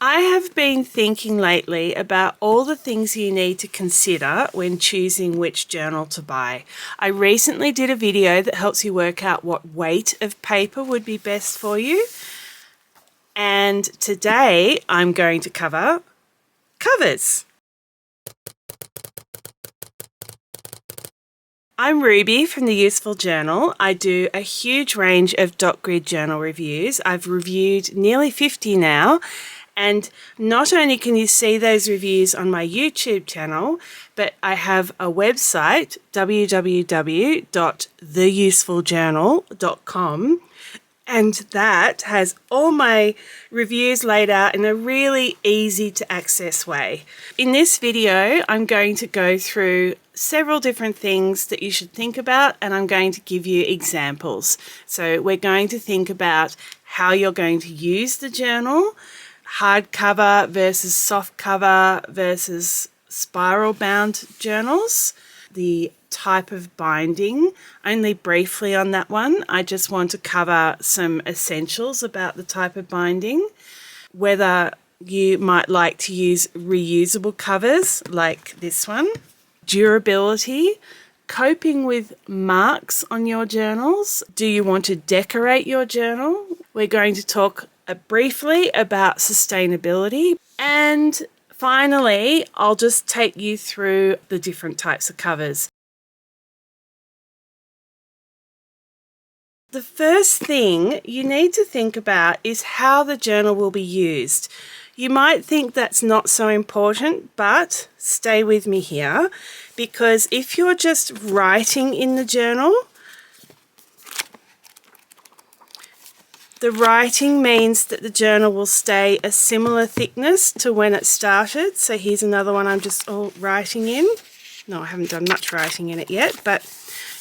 I have been thinking lately about all the things you need to consider when choosing which journal to buy. I recently did a video that helps you work out what weight of paper would be best for you. And today I'm going to cover covers. I'm Ruby from the Reusable Journal. I do a huge range of dot grid journal reviews. I've reviewed nearly 50 now. And not only can you see those reviews on my YouTube channel, but I have a website, www.theusefuljournal.com, and that has all my reviews laid out in a really easy to access way. In this video, I'm going to go through several different things that you should think about, and I'm going to give you examples. So we're going to think about how you're going to use the journal, hardcover versus soft cover versus spiral bound journals, the type of binding, only briefly on that one. I just want to cover some essentials about the type of binding, whether you might like to use reusable covers like this one, durability, coping with marks on your journals. Do you want to decorate your journal? We're going to talk briefly about sustainability, and finally I'll just take you through the different types of covers. The first thing you need to think about is how the journal will be used. You might think that's not so important, but stay with me here, because if you're just writing in the journal, the writing means that the journal will stay a similar thickness to when it started. So here's another one I'm just all writing in. No, I haven't done much writing in it yet, but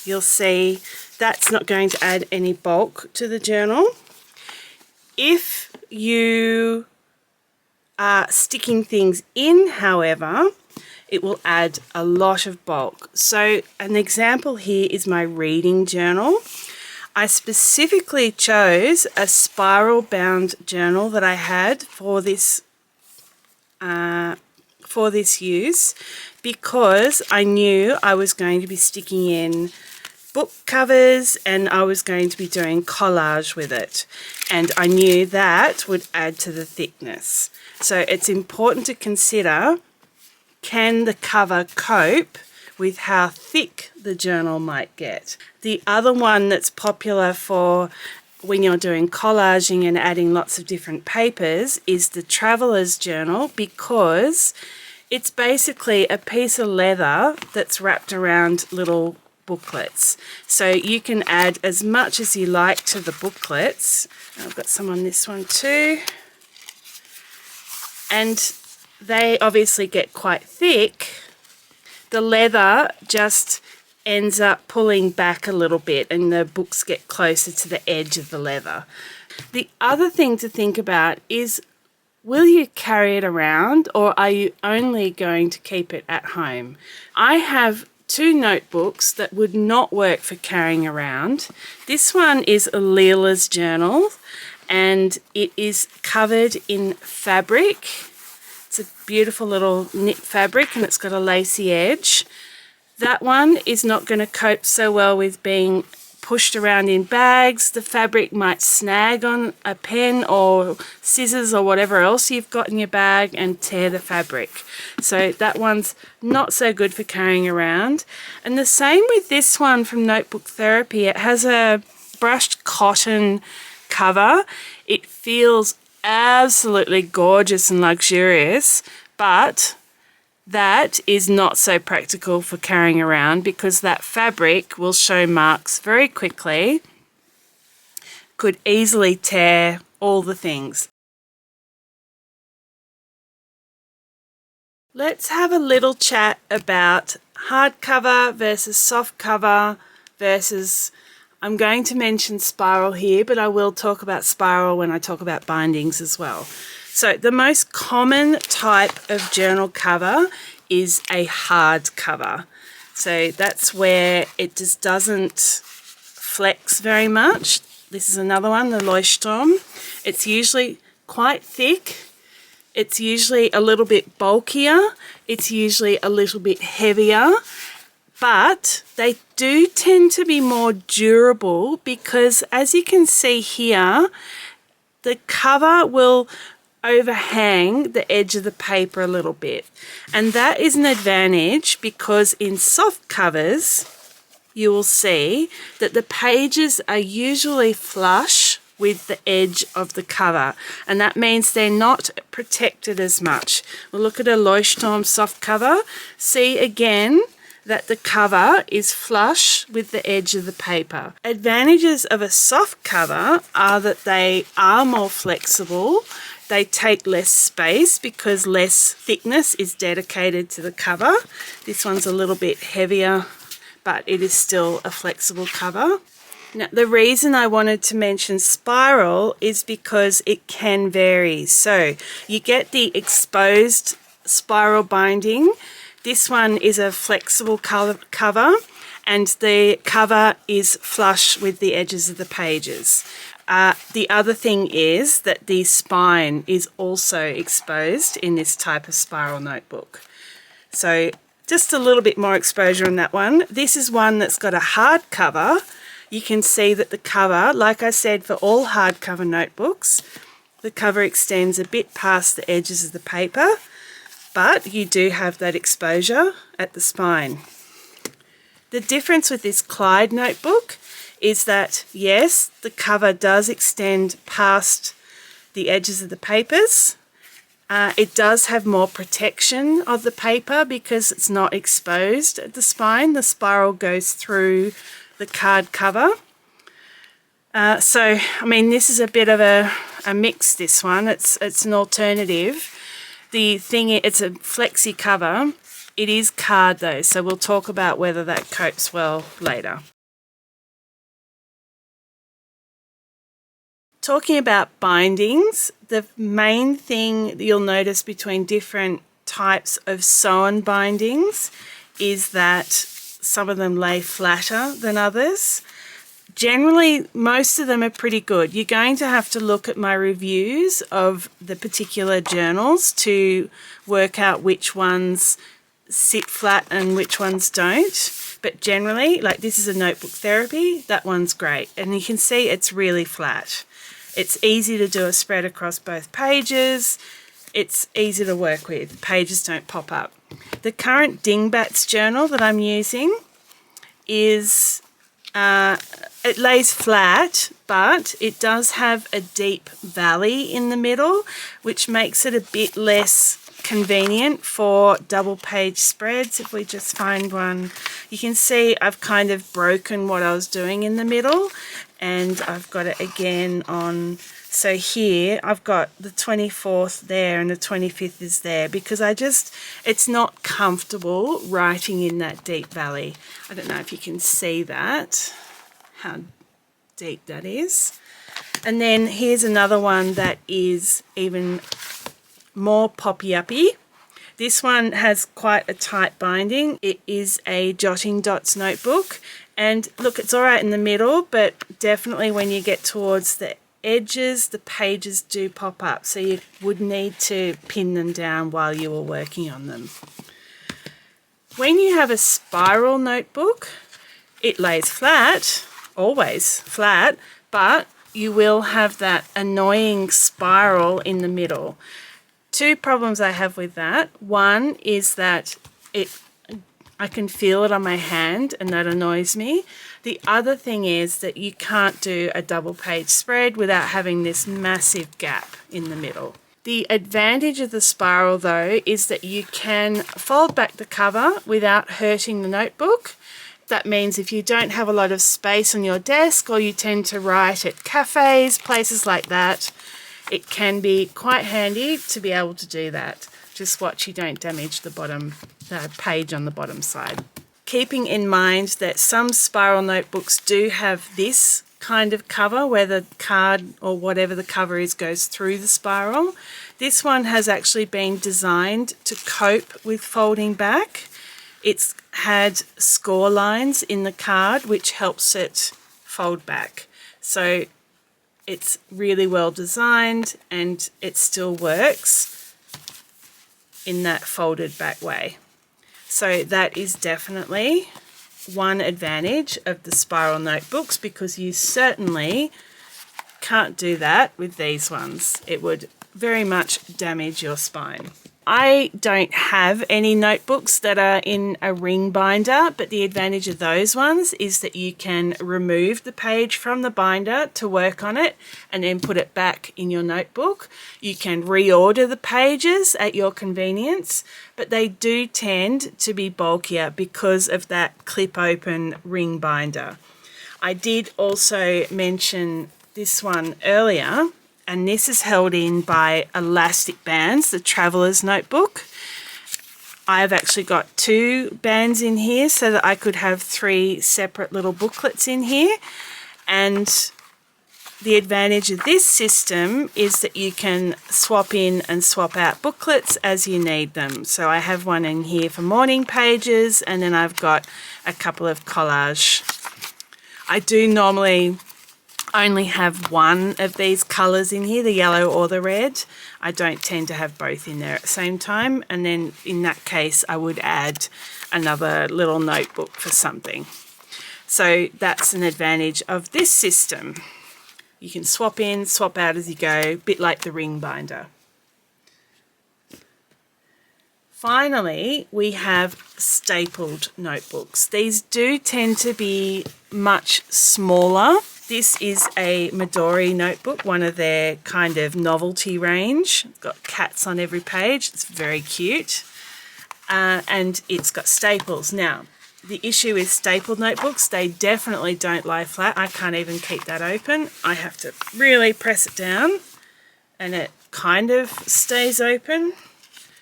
you'll see that's not going to add any bulk to the journal. If you are sticking things in, however, it will add a lot of bulk. So an example here is my reading journal. I specifically chose a spiral bound journal that I had for this use, because I knew I was going to be sticking in book covers and I was going to be doing collage with it, and I knew that would add to the thickness. So it's important to consider, can the cover cope with how thick the journal might get. The other one that's popular for when you're doing collaging and adding lots of different papers is the traveler's journal, because it's basically a piece of leather that's wrapped around little booklets. So you can add as much as you like to the booklets. I've got some on this one too. And they obviously get quite thick. The leather just ends up pulling back a little bit and the books get closer to the edge of the leather. The other thing to think about is, will you carry it around, or are you only going to keep it at home? I have two notebooks that would not work for carrying around. This one is a Leela's journal, and it is covered in fabric. It's a beautiful little knit fabric and it's got a lacy edge. That one is not going to cope so well with being pushed around in bags. The fabric might snag on a pen or scissors or whatever else you've got in your bag and tear the fabric. So that one's not so good for carrying around. And the same with this one from Notebook Therapy. It has a brushed cotton cover. It feels absolutely gorgeous and luxurious, but that is not so practical for carrying around, because that fabric will show marks very quickly, could easily tear all the things. Let's have a little chat about hardcover versus soft cover versus, I'm going to mention spiral here, but I will talk about spiral when I talk about bindings as well. So the most common type of journal cover is a hard cover. So that's where it just doesn't flex very much. This is another one, the Leuchtturm. It's usually quite thick It's usually a little bit bulkier, it's usually a little bit heavier, but they do tend to be more durable because, as you can see here, the cover will overhang the edge of the paper a little bit. And that is an advantage because in soft covers, you will see that the pages are usually flush with the edge of the cover, and that means they're not protected as much. We'll look at a Leuchtturm soft cover. See again that the cover is flush with the edge of the paper. Advantages of a soft cover are that they are more flexible. They take less space because less thickness is dedicated to the cover. This one's a little bit heavier, but it is still a flexible cover. Now, the reason I wanted to mention spiral is because it can vary. So you get the exposed spiral binding. This one is a flexible cover, and the cover is flush with the edges of the pages. The other thing is that the spine is also exposed in this type of spiral notebook. So just a little bit more exposure on that one. This is one that's got a hard cover. You can see that the cover, like I said, for all hardcover notebooks, the cover extends a bit past the edges of the paper, but you do have that exposure at the spine. The difference with this Clyde notebook is that, yes, the cover does extend past the edges of the papers. It does have more protection of the paper because it's not exposed at the spine. The spiral goes through the card cover. So, I mean, this is a bit of a mix, this one. It's an alternative. The thing, it's a flexi cover. It is card though, so we'll talk about whether that copes well later. Talking about bindings, the main thing that you'll notice between different types of sewn bindings is that some of them lay flatter than others. Generally, most of them are pretty good. You're going to have to look at my reviews of the particular journals to work out which ones sit flat and which ones don't. But generally, like this is a notebook therapy, that one's great. And you can see it's really flat. It's easy to do a spread across both pages. It's easy to work with. Pages don't pop up. The current Dingbats journal that I'm using is, it lays flat, but it does have a deep valley in the middle, which makes it a bit less convenient for double page spreads. If we just find one, you can see I've kind of broken what I was doing in the middle, and I've got it again on. So here I've got the 24th there and the 25th is there because it's not comfortable writing in that deep valley. I don't know if you can see that, how deep that is. And then here's another one that is even more poppy-uppy. This one has quite a tight binding. It is a Jotting Dots notebook. And look, it's all right in the middle, but definitely when you get towards the edges, the pages do pop up. So you would need to pin them down while you were working on them. When you have a spiral notebook, it lays flat, always flat, but you will have that annoying spiral in the middle. Two problems I have with that. One is that I can feel it on my hand and that annoys me. The other thing is that you can't do a double page spread without having this massive gap in the middle. The advantage of the spiral though is that you can fold back the cover without hurting the notebook. That means if you don't have a lot of space on your desk or you tend to write at cafes, places like that, it can be quite handy to be able to do that. Just watch you don't damage the page on the bottom side. Keeping in mind that some spiral notebooks do have this kind of cover where the card or whatever the cover is goes through the spiral. This one has actually been designed to cope with folding back. It's had score lines in the card which helps it fold back. So it's really well designed and it still works. in that folded back way. So that is definitely one advantage of the spiral notebooks, because you certainly can't do that with these ones. It would very much damage your spine. I don't have any notebooks that are in a ring binder, but the advantage of those ones is that you can remove the page from the binder to work on it and then put it back in your notebook. You can reorder the pages at your convenience, but they do tend to be bulkier because of that clip open ring binder. I did also mention this one earlier, and this is held in by elastic bands, the Traveller's Notebook. I've actually got 2 bands in here so that I could have 3 separate little booklets in here. And the advantage of this system is that you can swap in and swap out booklets as you need them. So I have one in here for morning pages, and then I've got a couple of collage. I do normally only have one of these colours in here, the yellow or the red. I don't tend to have both in there at the same time, and then in that case I would add another little notebook for something. So that's an advantage of this system. You can swap in, swap out as you go, a bit like the ring binder. Finally, we have stapled notebooks. These do tend to be much smaller. This is a Midori notebook, one of their kind of novelty range. It's got cats on every page. It's very cute. And it's got staples. Now, the issue with stapled notebooks, they definitely don't lie flat. I can't even keep that open. I have to really press it down and it kind of stays open.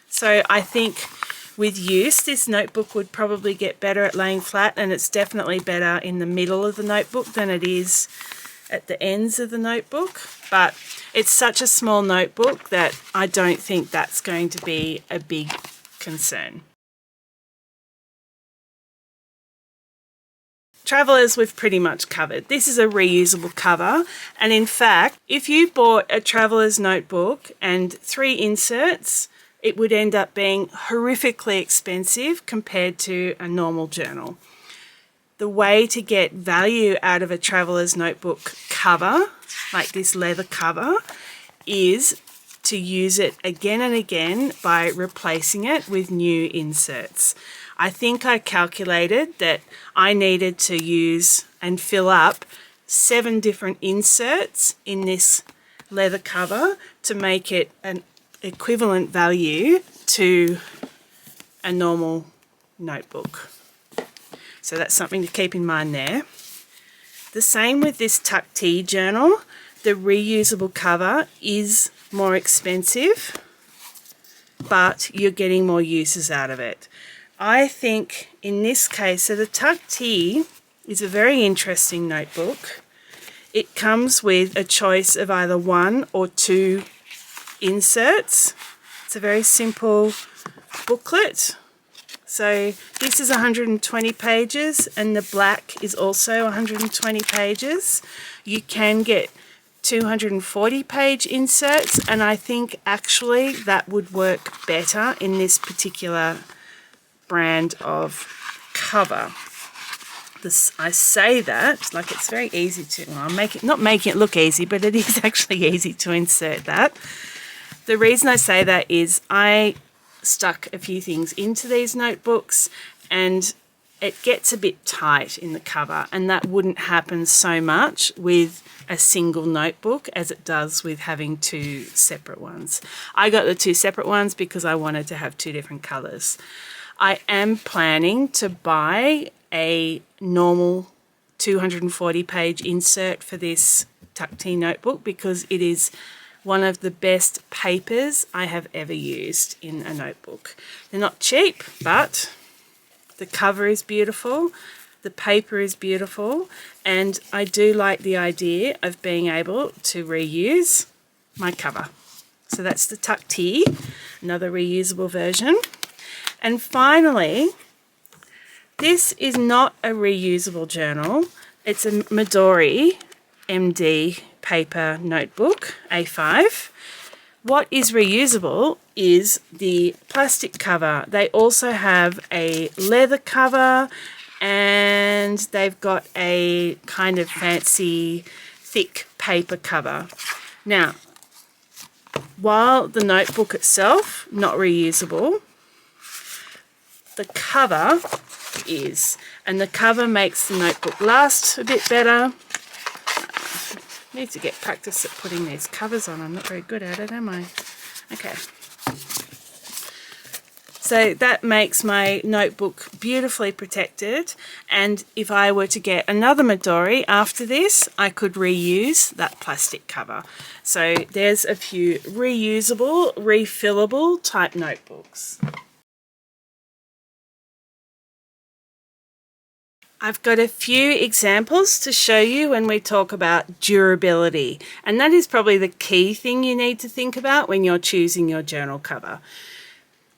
So I think with use, this notebook would probably get better at laying flat, and it's definitely better in the middle of the notebook than it is at the ends of the notebook. But it's such a small notebook that I don't think that's going to be a big concern. Travellers we've pretty much covered. This is a reusable cover, and in fact, if you bought a Traveller's notebook and 3 inserts, it would end up being horrifically expensive compared to a normal journal. The way to get value out of a Traveller's notebook cover, like this leather cover, is to use it again and again by replacing it with new inserts. I think I calculated that I needed to use and fill up 7 different inserts in this leather cover to make it an equivalent value to a normal notebook. So that's something to keep in mind there. The same with this Tuck Tea journal. The reusable cover is more expensive, but you're getting more uses out of it. I think in this case, so the Tuck Tea is a very interesting notebook. It comes with a choice of either 1 or 2 inserts. It's a very simple booklet. So this is 120 pages, and the black is also 120 pages. You can get 240 page inserts, and I think actually that would work better in this particular brand of cover. I say that like it's very easy to, well, not making it look easy, but it is actually easy to insert that. The reason I say that is I stuck a few things into these notebooks and it gets a bit tight in the cover, and that wouldn't happen so much with a single notebook as it does with having 2 separate ones. I got the 2 separate ones because I wanted to have 2 different colours. I am planning to buy a normal 240 page insert for this Tuck Tea notebook because it is one of the best papers I have ever used in a notebook. They're not cheap, but the cover is beautiful, the paper is beautiful, and I do like the idea of being able to reuse my cover. So that's the Tuck Tea, another reusable version. And finally, this is not a reusable journal. It's a Midori MD paper notebook, A5. What is reusable is the plastic cover. They also have a leather cover, and they've got a kind of fancy thick paper cover. Now, while the notebook itself, not reusable, the cover is, and the cover makes the notebook last a bit better. Need to get practice at putting these covers on. I'm not very good at it, am I? Okay. So that makes my notebook beautifully protected, and if I were to get another Midori after this, I could reuse that plastic cover. So there's a few reusable, refillable type notebooks. I've got a few examples to show you when we talk about durability, and that is probably the key thing you need to think about when you're choosing your journal cover.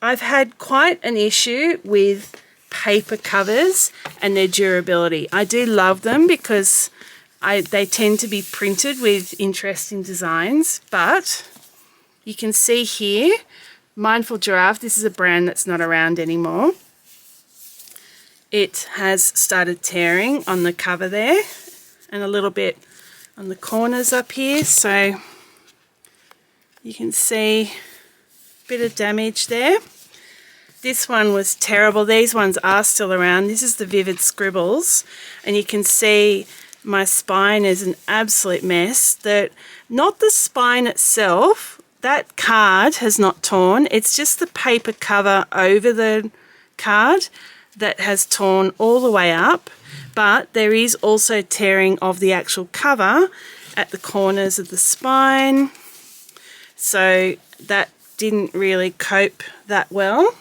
I've had quite an issue with paper covers and their durability. I do love them because they tend to be printed with interesting designs, but you can see here, Mindful Giraffe, this is a brand that's not around anymore. It has started tearing on the cover there and a little bit on the corners up here, so you can see a bit of damage there. This one was terrible. These ones are still around. This is the Vivid Scribbles, and you can see my spine is an absolute mess. Not the spine itself, that card has not torn. It's just the paper cover over the card that has torn all the way up, but there is also tearing of the actual cover at the corners of the spine, so that didn't really cope that well.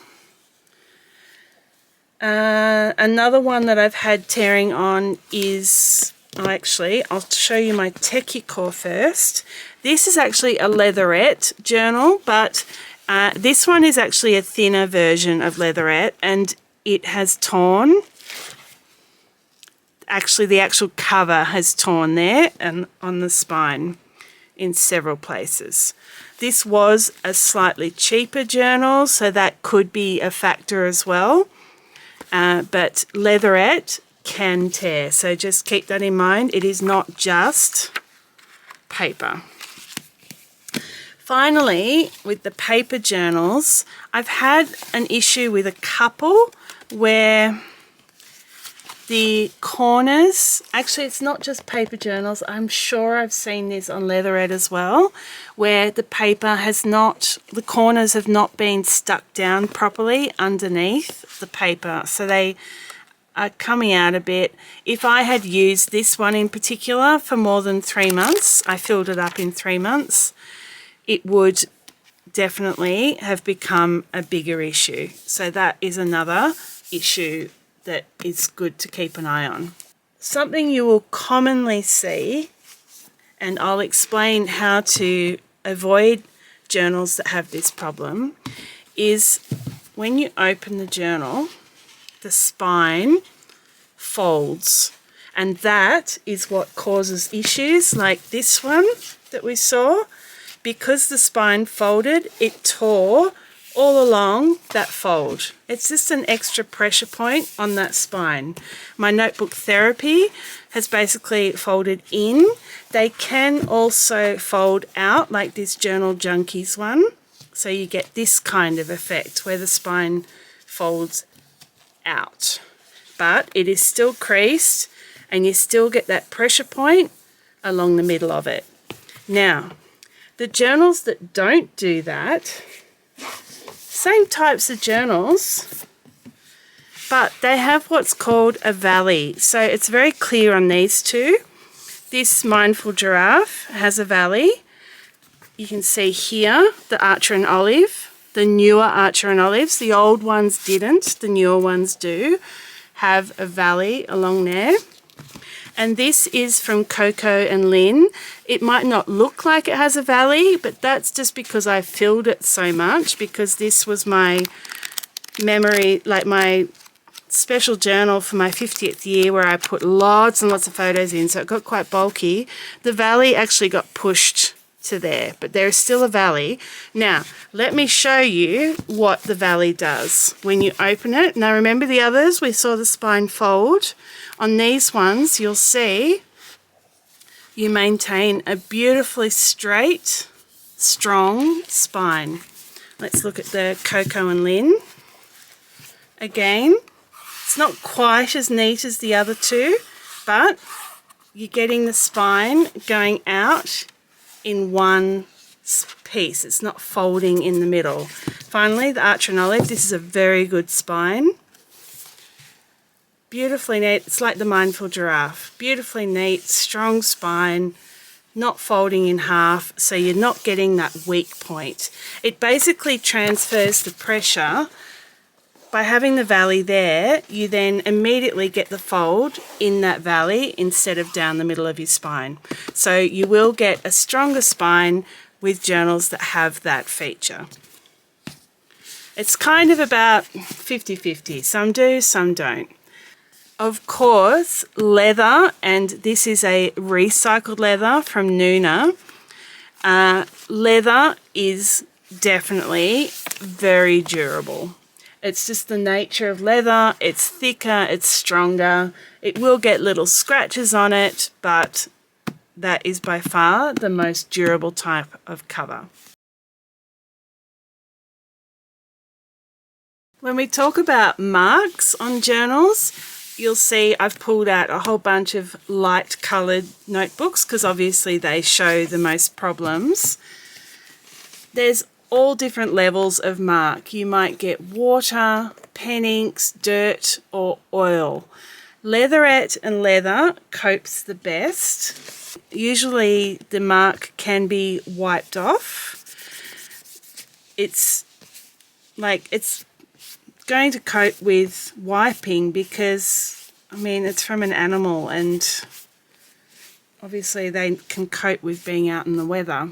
Another one that I've had tearing on is, I'll show you my Techicore first. This is actually a leatherette journal, but this one is actually a thinner version of leatherette, and it has torn. Actually, the actual cover has torn there and on the spine in several places. This was a slightly cheaper journal, so that could be a factor as well. But leatherette can tear, so just keep that in mind. It is not just paper. Finally, with the paper journals, I've had an issue with a couple where the corners, actually it's not just paper journals, I'm sure I've seen this on leatherette as well, where the paper the corners have not been stuck down properly underneath the paper, so they are coming out a bit. If I had used this one in particular for more than 3 months, I filled it up in 3 months, it would definitely have become a bigger issue. So that is another issue that is good to keep an eye on. Something you will commonly see, and I'll explain how to avoid journals that have this problem, is when you open the journal, the spine folds, and that is what causes issues like this one that we saw. Because the spine folded, it tore all along that fold. It's just an extra pressure point on that spine. My Notebook Therapy has basically folded in. They can also fold out like this Journal Junkies one. So you get this kind of effect where the spine folds out. But it is still creased and you still get that pressure point along the middle of it. Now, the journals that don't do that, same types of journals, but they have what's called a valley. So it's very clear on these two. This Mindful Giraffe has a valley. You can see here the Archer and Olive, the newer Archer and Olives. The old ones didn't, the newer ones do have a valley along there. And this is from Coco and Lynn. It might not look like it has a valley, but that's just because I filled it so much, because this was my memory, like my special journal for my 50th year where I put lots and lots of photos in, so it got quite bulky. The valley actually got pushed to there, but there is still a valley. Now, let me show you what the valley does when you open it. Now, remember the others? We saw the spine fold. On these ones, you'll see you maintain a beautifully straight, strong spine. Let's look at the Coco and Lynn. Again, it's not quite as neat as the other two, but you're getting the spine going out in one piece. It's not folding in the middle. Finally, the Archer and Olive. This is a very good spine. Beautifully neat. It's like the Mindful Giraffe. Beautifully neat, strong spine, not folding in half, so you're not getting that weak point. It basically transfers the pressure. By having the valley there, you then immediately get the fold in that valley instead of down the middle of your spine. So you will get a stronger spine with journals that have that feature. It's kind of about 50-50. Some do, some don't. Of course, leather, and this is a recycled leather from Nuna. Leather is definitely very durable. It's just the nature of leather. It's thicker, it's stronger. It will get little scratches on it, but that is by far the most durable type of cover. When we talk about marks on journals, you'll see I've pulled out a whole bunch of light coloured notebooks because obviously they show the most problems. There's all different levels of mark. You might get water, pen inks, dirt or oil. Leatherette and leather copes the best. Usually the mark can be wiped off. It's going to cope with wiping because, I mean, it's from an animal and obviously they can cope with being out in the weather.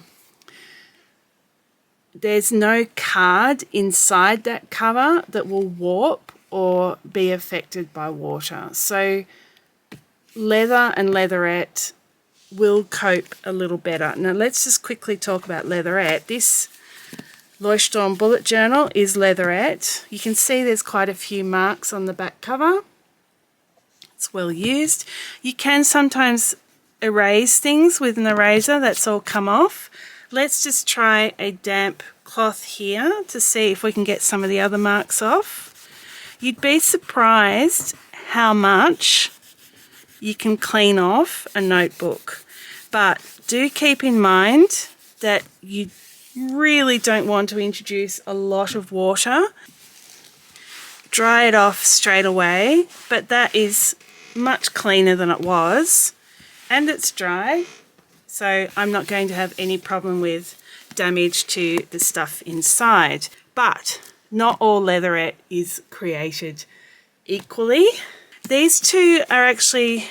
There's no card inside that cover that will warp or be affected by water. So leather and leatherette will cope a little better. Now let's just quickly talk about leatherette. This Leuchtturm bullet journal is leatherette. You can see there's quite a few marks on the back cover. It's well used. You can sometimes erase things with an eraser. That's all come off. Let's just try a damp cloth here to see if we can get some of the other marks off. You'd be surprised how much you can clean off a notebook. But do keep in mind that you really don't want to introduce a lot of water. Dry it off straight away, but that is much cleaner than it was. And it's dry. So I'm not going to have any problem with damage to the stuff inside. But not all leatherette is created equally. These two are actually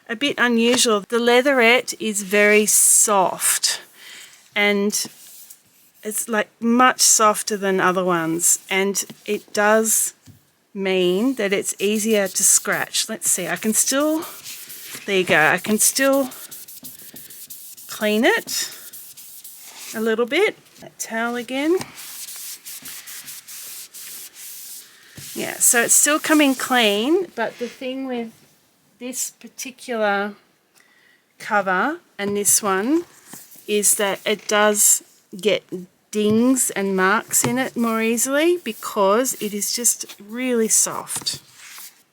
a bit unusual. The leatherette is very soft and it's like much softer than other ones, and it does mean that it's easier to scratch. Let's see, I can still, there you go, I can still clean it a little bit. That towel again. Yeah, so it's still coming clean, but the thing with this particular cover and this one is that it does get dings and marks in it more easily because it is just really soft.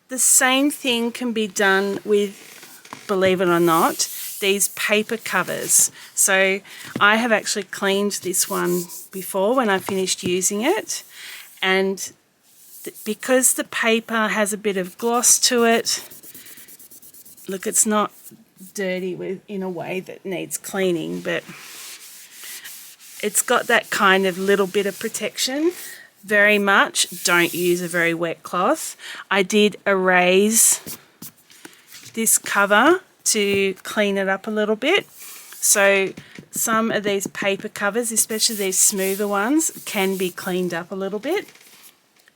The same thing can be done with, believe it or not, these paper covers. So I have actually cleaned this one before when I finished using it, and because the paper has a bit of gloss to it, look, it's not dirty in a way that needs cleaning, but it's got that kind of little bit of protection. Very much don't use a very wet cloth. I did erase this cover to clean it up a little bit. So some of these paper covers, especially these smoother ones, can be cleaned up a little bit.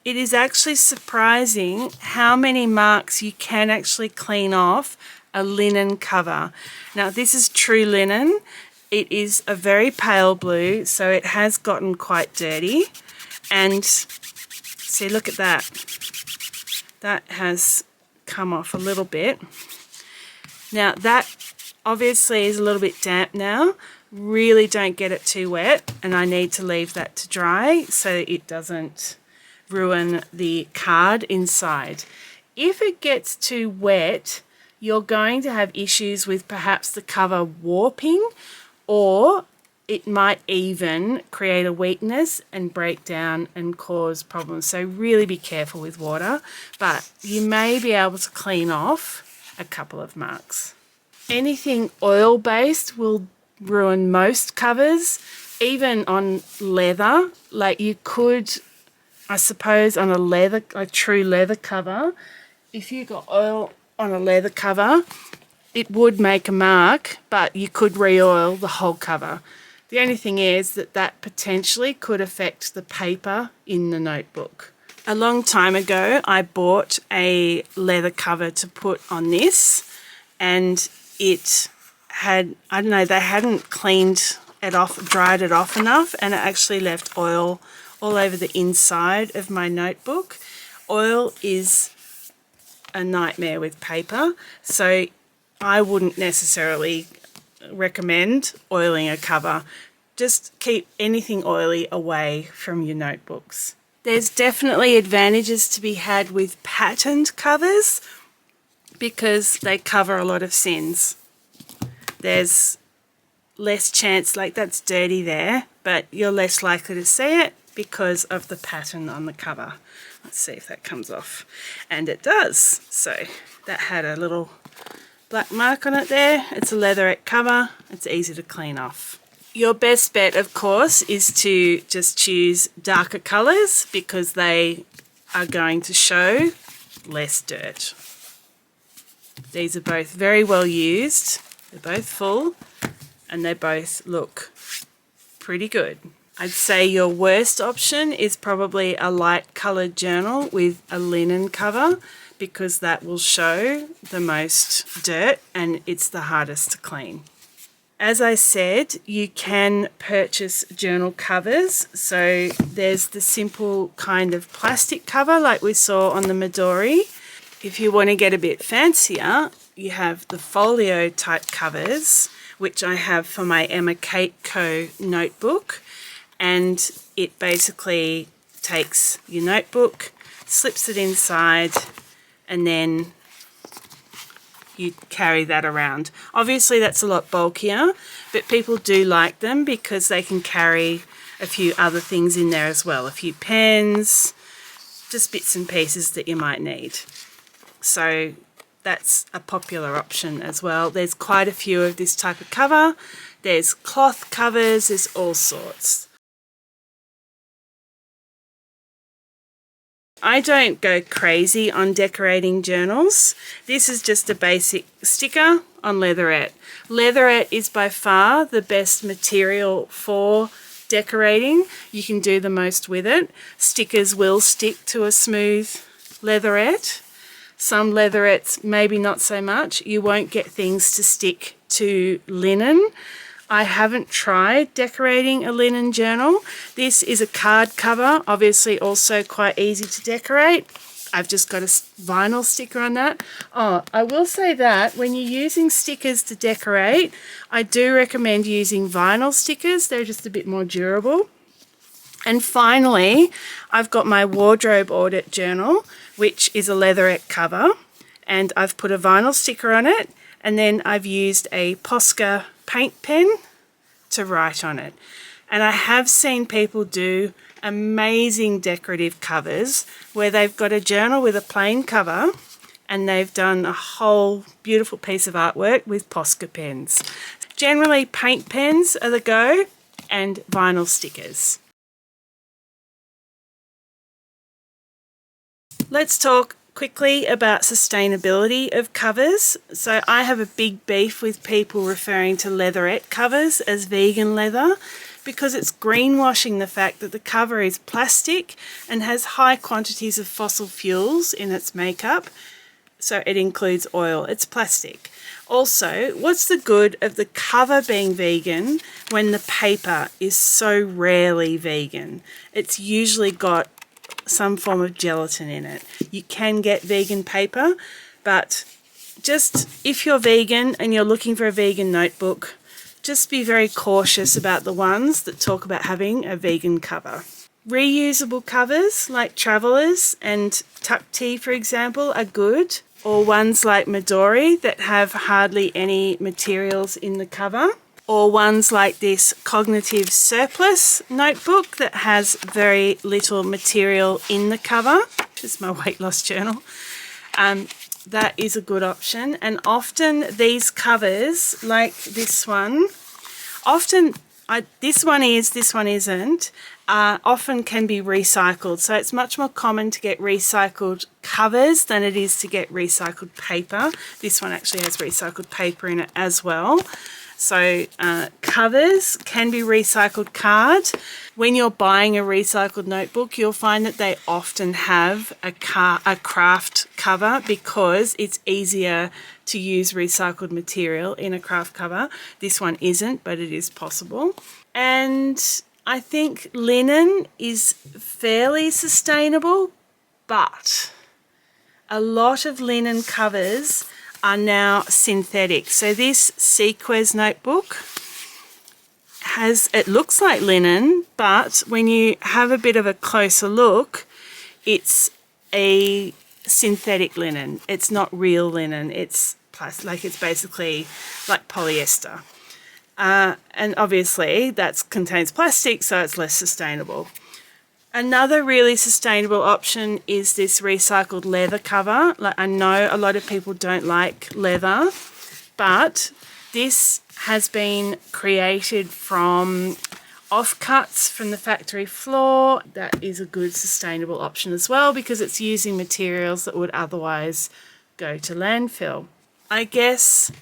It is actually surprising how many marks you can actually clean off a linen cover. Now this is true linen. it is a very pale blue, so it has gotten quite dirty. And see, look at that. That has come off a little bit. Now that obviously is a little bit damp now. Really don't get it too wet, and I need to leave that to dry so it doesn't ruin the card inside. If it gets too wet, you're going to have issues with perhaps the cover warping, or it might even create a weakness and break down and cause problems. So really be careful with water, but you may be able to clean off a couple of marks. Anything oil-based will ruin most covers, even on leather. Like you could, I suppose, on a true leather cover, if you got oil on a leather cover, it would make a mark, but you could re-oil the whole cover. The only thing is that potentially could affect the paper in the notebook. A long time ago, I bought a leather cover to put on this, and it had, I don't know, they hadn't cleaned it off, dried it off enough, and it actually left oil all over the inside of my notebook. Oil is a nightmare with paper, so I wouldn't necessarily recommend oiling a cover. Just keep anything oily away from your notebooks. There's definitely advantages to be had with patterned covers because they cover a lot of sins. There's less chance, like that's dirty there, but you're less likely to see it because of the pattern on the cover. Let's see if that comes off. And it does. So that had a little black mark on it there. It's a leatherette cover. It's easy to clean off. Your best bet, of course, is to just choose darker colours because they are going to show less dirt. These are both very well used. They're both full and they both look pretty good. I'd say your worst option is probably a light coloured journal with a linen cover because that will show the most dirt and it's the hardest to clean. As I said, you can purchase journal covers. So there's the simple kind of plastic cover like we saw on the Midori. If you want to get a bit fancier, you have the folio type covers, which I have for my Emma Kate Co notebook. And it basically takes your notebook, slips it inside, and then you carry that around. Obviously that's a lot bulkier, but people do like them because they can carry a few other things in there as well. A few pens, just bits and pieces that you might need. So that's a popular option as well. There's quite a few of this type of cover. There's cloth covers, there's all sorts. I don't go crazy on decorating journals. This is just a basic sticker on leatherette. Leatherette is by far the best material for decorating. You can do the most with it. Stickers will stick to a smooth leatherette. Some leatherettes maybe not so much. You won't get things to stick to linen. I haven't tried decorating a linen journal. This is a card cover, obviously also quite easy to decorate. I've just got a vinyl sticker on that. Oh, I will say that when you're using stickers to decorate, I do recommend using vinyl stickers. They're just a bit more durable. And finally, I've got my wardrobe audit journal, which is a leatherette cover, and I've put a vinyl sticker on it, and then I've used a Posca paint pen to write on it. And I have seen people do amazing decorative covers where they've got a journal with a plain cover and they've done a whole beautiful piece of artwork with Posca pens. Generally paint pens are the go, and vinyl stickers. Let's talk quickly about sustainability of covers. So I have a big beef with people referring to leatherette covers as vegan leather because it's greenwashing the fact that the cover is plastic and has high quantities of fossil fuels in its makeup. so it includes oil. It's plastic. Also, what's the good of the cover being vegan when the paper is so rarely vegan? It's usually got some form of gelatin in it. You can get vegan paper, but just if you're vegan and you're looking for a vegan notebook, just be very cautious about the ones that talk about having a vegan cover. Reusable covers like Travelers and Tuck Tea, for example, are good, or ones like Midori that have hardly any materials in the cover, or ones like this Cognitive Surplus notebook that has very little material in the cover, which is my weight loss journal. That is a good option. And often these covers, like this one, this one is, this one isn't, often can be recycled. So it's much more common to get recycled covers than it is to get recycled paper. This one actually has recycled paper in it as well. So covers can be recycled card. When you're buying a recycled notebook, you'll find that they often have a craft cover because it's easier to use recycled material in a craft cover. This one isn't, but it is possible. And I think linen is fairly sustainable, but a lot of linen covers are now synthetic. So this Sequez notebook it looks like linen, but when you have a bit of a closer look, it's a synthetic linen. It's not real linen. It's plastic, it's basically like polyester. And obviously that contains plastic, so it's less sustainable. Another really sustainable option is this recycled leather cover. Like, I know a lot of people don't like leather, but this has been created from offcuts from the factory floor. That is a good sustainable option as well because it's using materials that would otherwise go to landfill. I guess,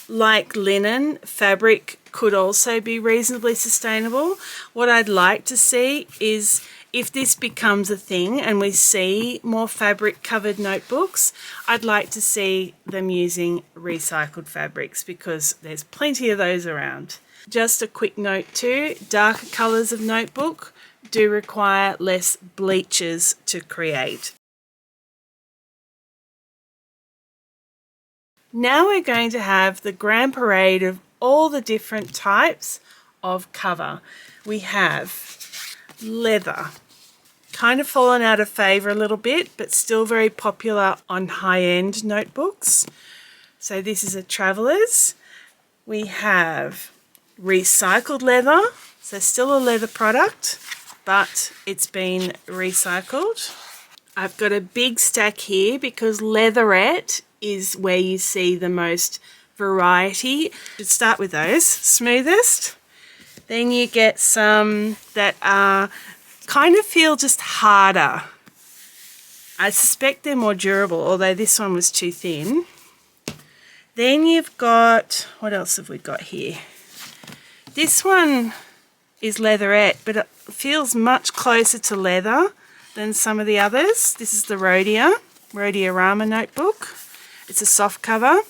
like linen, fabric could also be reasonably sustainable. What I'd like to see is, if this becomes a thing and we see more fabric covered notebooks, I'd like to see them using recycled fabrics because there's plenty of those around. Just a quick note too, darker colours of notebook do require less bleachers to create. Now we're going to have the grand parade of all the different types of cover. We have leather. Kind of fallen out of favour a little bit, but still very popular on high-end notebooks. So this is a Travelers. We have recycled leather, so still a leather product, but it's been recycled. I've got a big stack here because leatherette is where you see the most variety. Let's start with those. Smoothest. Then you get some that are kind of feel just harder. I suspect they're more durable, although this one was too thin. Then you've got, what else have we got here? This one is leatherette, but it feels much closer to leather than some of the others. This is the Rhodiorama notebook. It's a soft cover.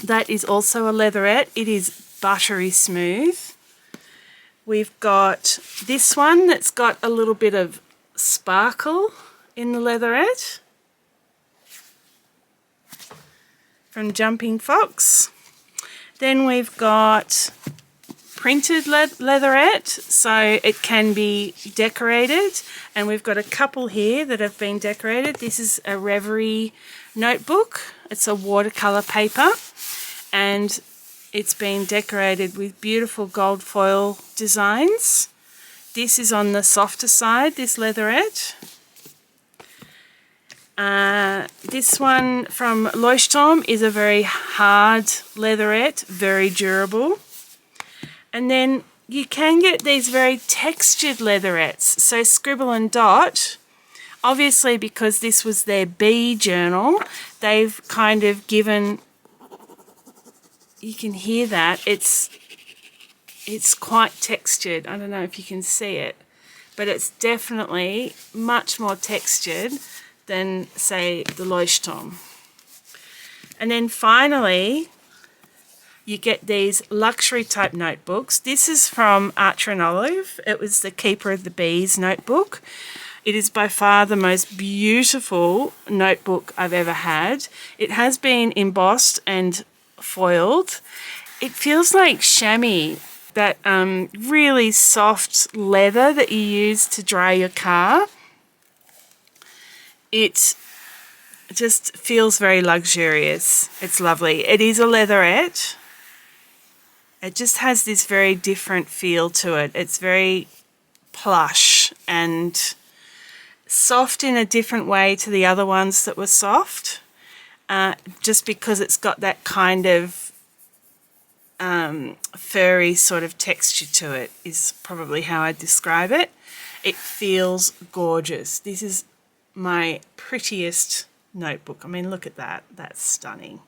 That is also a leatherette. It is buttery smooth. We've got this one that's got a little bit of sparkle in the leatherette from Jumping Fox. Then we've got printed leatherette, so it can be decorated, and we've got a couple here that have been decorated. This is a Reverie notebook. It's a watercolour paper, and it's been decorated with beautiful gold foil designs. This is on the softer side, this leatherette. This one from Leuchtturm is a very hard leatherette, very durable. And then you can get these very textured leatherettes. So Scribble and Dot, obviously because this was their bee journal, they've kind of given, you can hear that, it's quite textured. I don't know if you can see it, but it's definitely much more textured than, say, the Leuchtturm. And then finally, you get these luxury type notebooks. This is from Archer and Olive. It was the Keeper of the Bees notebook. It is by far the most beautiful notebook I've ever had. It has been embossed and foiled. It feels like chamois, that really soft leather that you use to dry your car. It just feels very luxurious. It's lovely. It is a leatherette. It just has this very different feel to it. It's very plush and soft in a different way to the other ones that were soft, just because it's got that kind of furry sort of texture to it is probably how I'd describe it. It feels gorgeous. This is my prettiest notebook. I mean, look at that. That's stunning.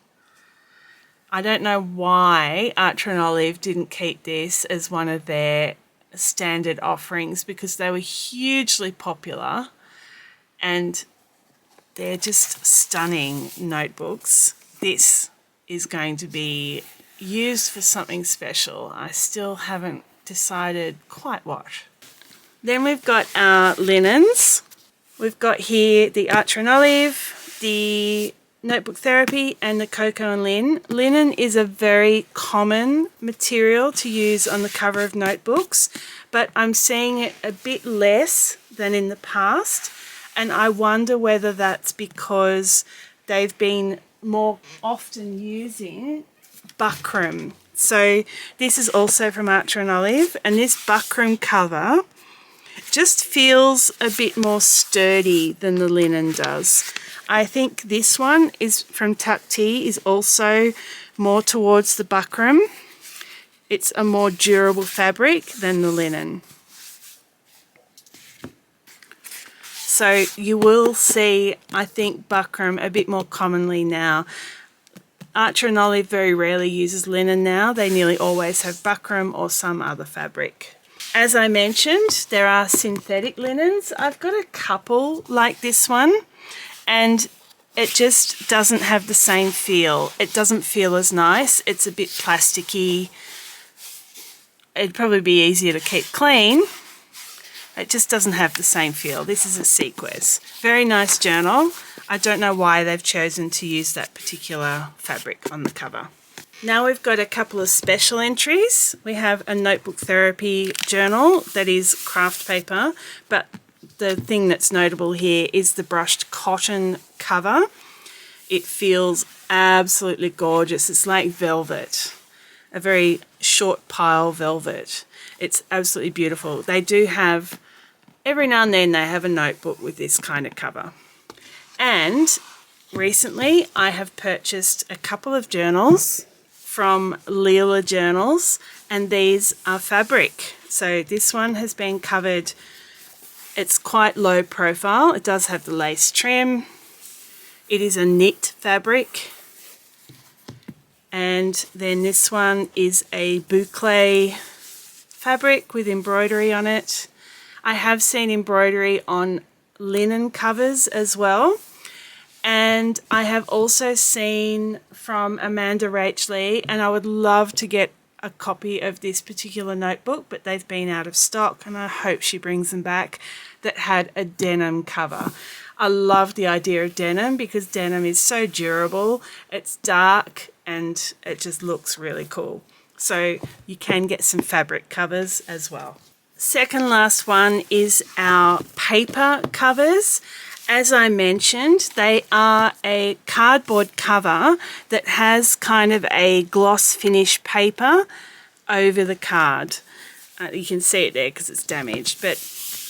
I don't know why Archer and Olive didn't keep this as one of their standard offerings, because they were hugely popular and they're just stunning notebooks. This is going to be used for something special. I still haven't decided quite what. Then we've got our linens. We've got here the Archer and Olive, the Notebook Therapy, and the Cocoa and Lin. Linen is a very common material to use on the cover of notebooks, but I'm seeing it a bit less than in the past, and I wonder whether that's because they've been more often using buckram. So this is also from Archer and Olive, and this buckram cover just feels a bit more sturdy than the linen does. I think this one is from Tuck Tea, is also more towards the buckram. It's a more durable fabric than the linen. So you will see, I think, buckram a bit more commonly now. Archer and Olive very rarely uses linen now. They nearly always have buckram or some other fabric. As I mentioned, there are synthetic linens. I've got a couple like this one, and it just doesn't have the same feel. It doesn't feel as nice. It's a bit plasticky. It'd probably be easier to keep clean. It just doesn't have the same feel. This is a sequence. Very nice journal. I don't know why they've chosen to use that particular fabric on the cover. Now we've got a couple of special entries. We have a Notebook Therapy journal that is craft paper, but the thing that's notable here is the brushed cotton cover. It feels absolutely gorgeous. It's like velvet, a very short pile velvet. It's absolutely beautiful. They do have, every now and then they have a notebook with this kind of cover. And recently I have purchased a couple of journals from Leela Journals, and these are fabric. So this one has been covered. It's quite low profile. It does have the lace trim. It is a knit fabric. And then this one is a boucle fabric with embroidery on it. I have seen embroidery on linen covers as well. And I have also seen from Amanda Rachley, and I would love to get a copy of this particular notebook, but they've been out of stock, and I hope she brings them back, that had a denim cover. I love the idea of denim because denim is so durable. It's dark and it just looks really cool. So you can get some fabric covers as well. Second last one is our paper covers. As I mentioned, they are a cardboard cover that has kind of a gloss finish paper over the card. You can see it there because it's damaged, but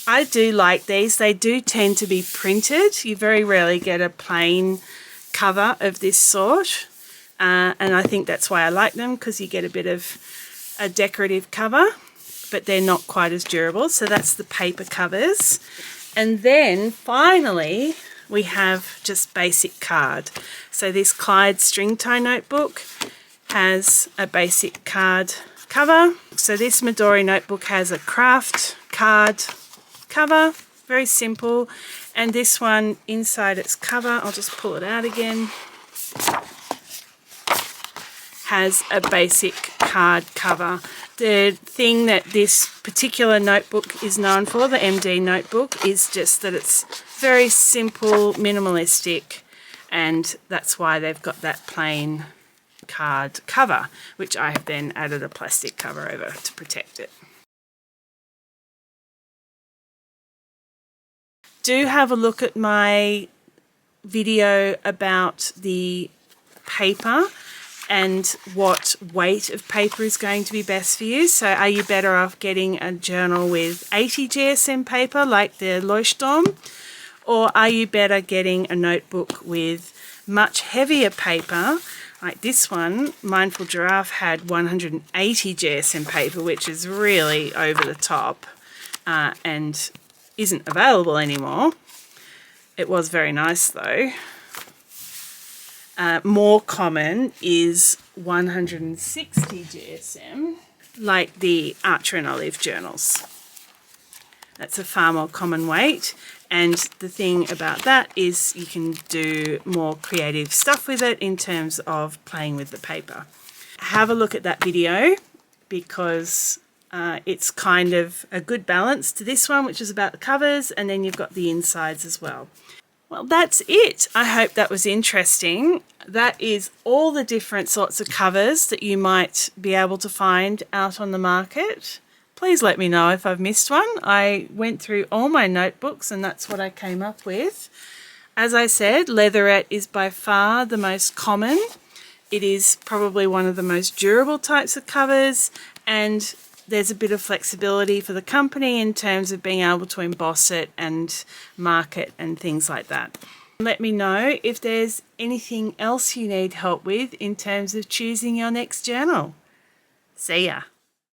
I do like these. They do tend to be printed. You very rarely get a plain cover of this sort, and I think that's why I like them, because you get a bit of a decorative cover, but they're not quite as durable. So that's the paper covers. And then finally, we have just basic card. So this Clyde string tie notebook has a basic card cover. So this Midori notebook has a craft card cover, very simple. And this one, inside its cover, I'll just pull it out again. has a basic card cover. The thing that this particular notebook is known for, the MD notebook, is just that it's very simple, minimalistic, and that's why they've got that plain card cover, which I have then added a plastic cover over to protect it. Do have a look at my video about the paper and what weight of paper is going to be best for you. So are you better off getting a journal with 80 GSM paper like the Leuchtturm, or are you better getting a notebook with much heavier paper like this one? Mindful Giraffe had 180 GSM paper, which is really over the top and isn't available anymore. It was very nice though. More common is 160 GSM, like the Archer and Olive journals. That's a far more common weight, and the thing about that is you can do more creative stuff with it in terms of playing with the paper. Have a look at that video because it's kind of a good balance to this one, which is about the covers, and then you've got the insides as well. Well, that's it. I hope that was interesting. That is all the different sorts of covers that you might be able to find out on the market. Please let me know if I've missed one. I went through all my notebooks and that's what I came up with. As I said, leatherette is by far the most common. It is probably one of the most durable types of covers, and there's a bit of flexibility for the company in terms of being able to emboss it and mark it and things like that. Let me know if there's anything else you need help with in terms of choosing your next journal. See ya.